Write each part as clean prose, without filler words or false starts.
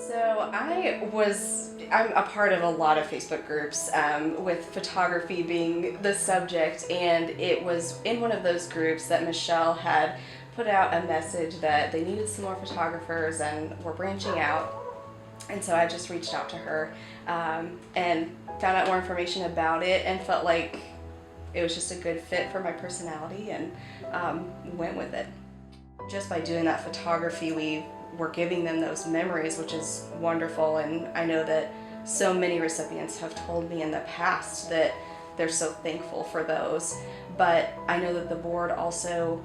So I'm a part of a lot of Facebook groups, with photography being the subject, and it was in one of those groups that Michelle had put out a message that they needed some more photographers and were branching out. And so I just reached out to her, and found out more information about it and felt like it was just a good fit for my personality, and went with it. Just by doing that photography, we were giving them those memories, which is wonderful. And I know that so many recipients have told me in the past that they're so thankful for those. But I know that the board also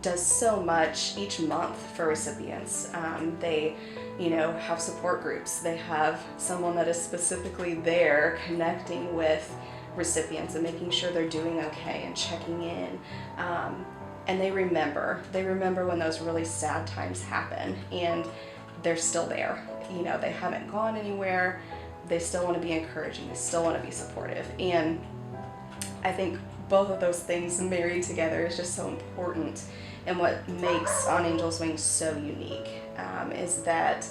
does so much each month for recipients. They, have support groups. They have someone that is specifically there connecting with recipients and making sure they're doing okay and checking in. And they remember when those really sad times happen, and they're still there. They haven't gone anywhere. They still want to be encouraging. They still want to be supportive. And I think both of those things married together is just so important. And what makes On Angel's Wings so unique is that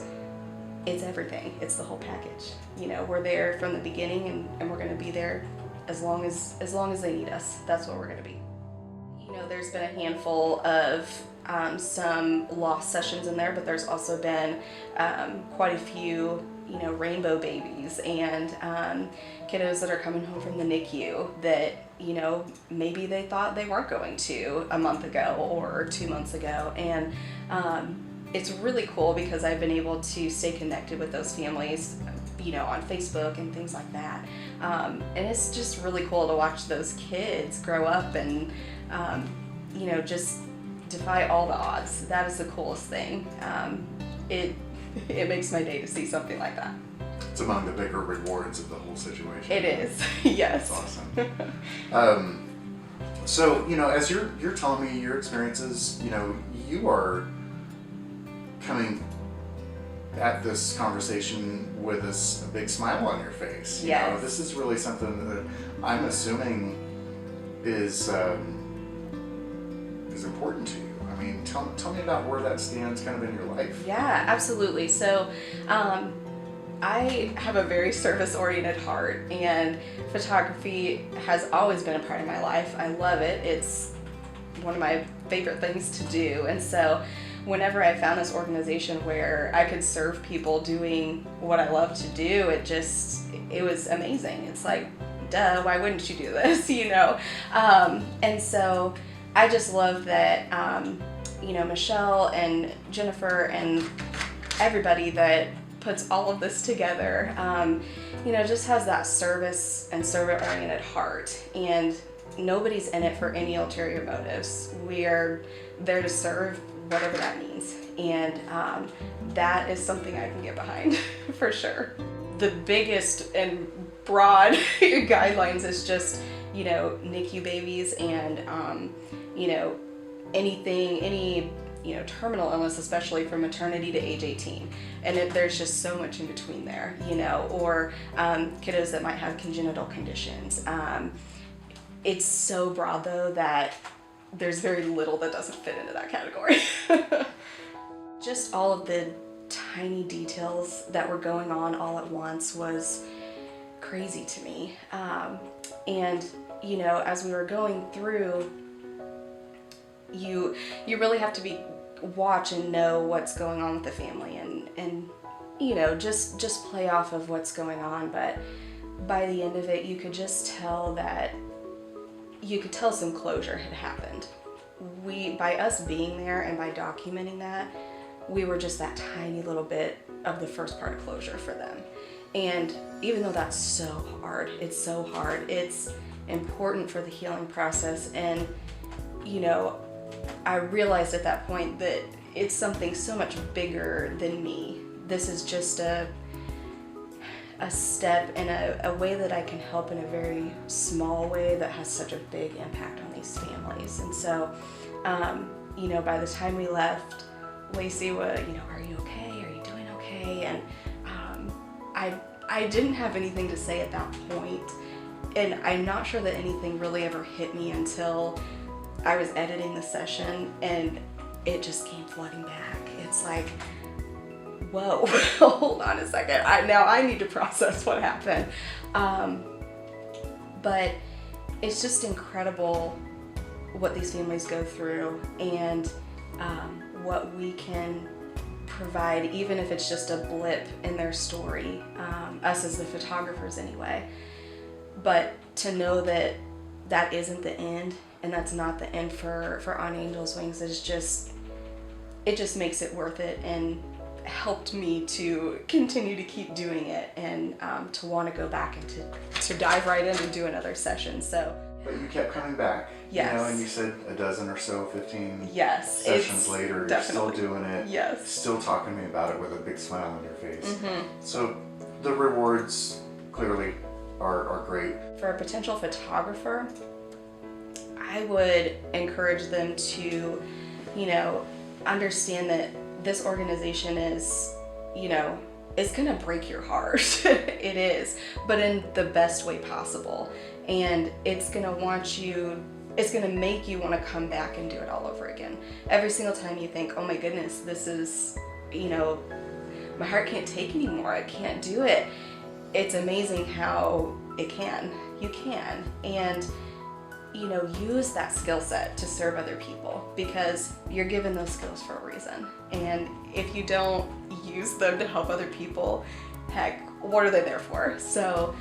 it's everything. It's the whole package. We're there from the beginning, and we're going to be there as long as they need us. That's what we're going to be. There's been a handful of some lost sessions in there, but there's also been quite a few, rainbow babies and kiddos that are coming home from the NICU that, maybe they thought they weren't going to a month ago or 2 months ago. And it's really cool because I've been able to stay connected with those families, on Facebook and things like that. And it's just really cool to watch those kids grow up and, just defy all the odds. That is the coolest thing. It makes my day to see something like that. It's among the bigger rewards of the whole situation. It is, yes. That's awesome. So, as you're telling me your experiences, you are coming at this conversation with a big smile on your face. Yes. This is really something that I'm assuming is important to you. I mean, tell me about where that stands kind of in your life. Yeah, absolutely. So, I have a very service-oriented heart, and photography has always been a part of my life. I love it. It's one of my favorite things to do. And so whenever I found this organization where I could serve people doing what I love to do, it was amazing. It's like, duh, why wouldn't you do this, And so I just love that, Michelle and Jennifer and everybody that puts all of this together, just has that service and servant-oriented heart. And nobody's in it for any ulterior motives. We are there to serve, whatever that means. And that is something I can get behind for sure. The biggest and broad guidelines is just, NICU babies and, any terminal illness, especially from maternity to age 18. And there's just so much in between there, or kiddos that might have congenital conditions. It's so broad though that there's very little that doesn't fit into that category. Just all of the tiny details that were going on all at once was crazy to me. And as we were going through, you really have to watch and know what's going on with the family and just play off of what's going on. But by the end of it, you could just tell some closure had happened. By us being there and by documenting that, we were just that tiny little bit of the first part of closure for them. And even though that's so hard, it's important for the healing process. And, I realized at that point that it's something so much bigger than me. This is just a step in a way that I can help in a very small way that has such a big impact on these families. And so, by the time we left, Lacey was, are you okay? Are you doing okay? And I didn't have anything to say at that point. And I'm not sure that anything really ever hit me until I was editing the session and it just came flooding back. It's like, whoa, hold on a second. Now I need to process what happened. But it's just incredible what these families go through, and what we can provide, even if it's just a blip in their story, us as the photographers anyway. But to know that that isn't the end, and that's not the end for On Angel's Wings, is just, it just makes it worth it, and helped me to continue to keep doing it, and to want to go back and to dive right in and do another session. So. But you kept coming back. Yes. You know, and you said a dozen or so, 15 yes, sessions later, you're still definitely doing it. Yes. Still talking to me about it with a big smile on your face. Mm-hmm. So the rewards clearly are great. For a potential photographer, I would encourage them to, understand that this organization is, it's gonna break your heart. It is, but in the best way possible. And it's gonna make you want to come back and do it all over again. Every single time you think, oh my goodness, this is, my heart can't take anymore, I can't do it. It's amazing how you can. And use that skill set to serve other people, because you're given those skills for a reason. And if you don't use them to help other people, heck, what are they there for? So,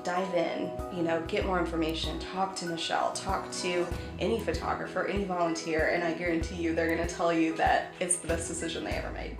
dive in, get more information, talk to Michelle, talk to any photographer, any volunteer, and I guarantee you they're gonna tell you that it's the best decision they ever made.